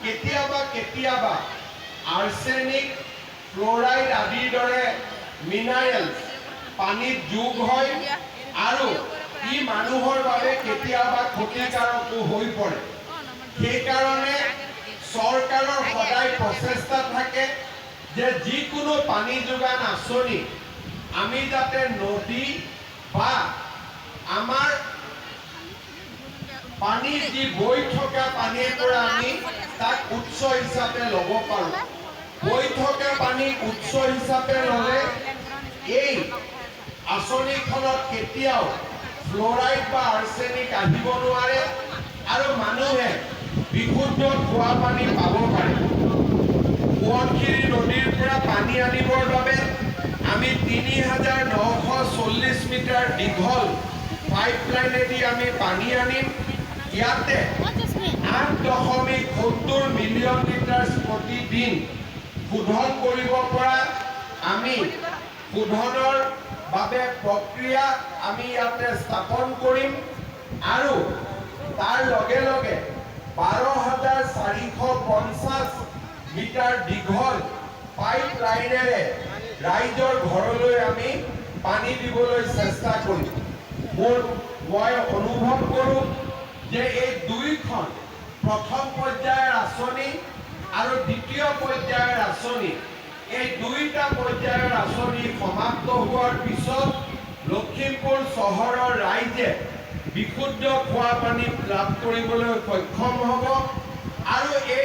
কেতিয়াবা arsenic fluoride আদিৰ দৰে মিনাৰেলছ পানীত যোগ হয় আৰু ই মানুহৰ বাবে কেতিয়াবা ক্ষতিকাৰকো হৈ পৰে। সেইকাৰণে চৰকাৰৰ সদায় প্ৰচেষ্টা থাকে যে যিকোনো পানী যোগান আঁচনি আমি যাতে নদী বা আমাৰ পানীৰ যি বৈ থকা পানীৰ পৰা আমি তাক উৎস হিচাপে ল'ব পাৰোঁ। বৈ থকা পানী উৎস হিচাপে ল'লে এই আঁচনিখনত কেতিয়াও ফ্লোৰাইড বা আৰ্ছেনিক আহিব নোৱাৰে আৰু মানুহে বিশুদ্ধ খোৱা পানী পাব পাৰে। সোৱণশিৰি নদীৰ পৰা পানী আনিবৰ বাবে আমি ৩৯৪০ মিটাৰ দীঘল পাইপলাইনেদি আমি পানী আনিম। ইয়াতে ৮.৭০ মিলিয়ন লিটাৰ প্ৰতিদিন শোধন কৰিব পৰা আমি শোধনৰ বাবে প্ৰক্ৰিয়া আমি ইয়াতে স্থাপন কৰিম আৰু তাৰ লগে লগে ১২,৪৫০ মিটাৰ দীঘল পাইপলাইনেৰে ৰাইজৰ ঘৰলৈ আমি পানী দিবলৈ চেষ্টা কৰিম। মই অনুভৱ কৰোঁ যে এই দুইখন প্ৰথম পৰ্যায়ৰ আঁচনি আৰু দ্বিতীয় পৰ্যায়ৰ আঁচনি এই দুইটা পৰ্যায়ৰ আঁচনি সমাপ্ত হোৱাৰ পিছত লখিমপুৰ চহৰৰ ৰাইজে বিশুদ্ধ খোৱা পানী লাভ কৰিবলৈ সক্ষম হ'ব আৰু এই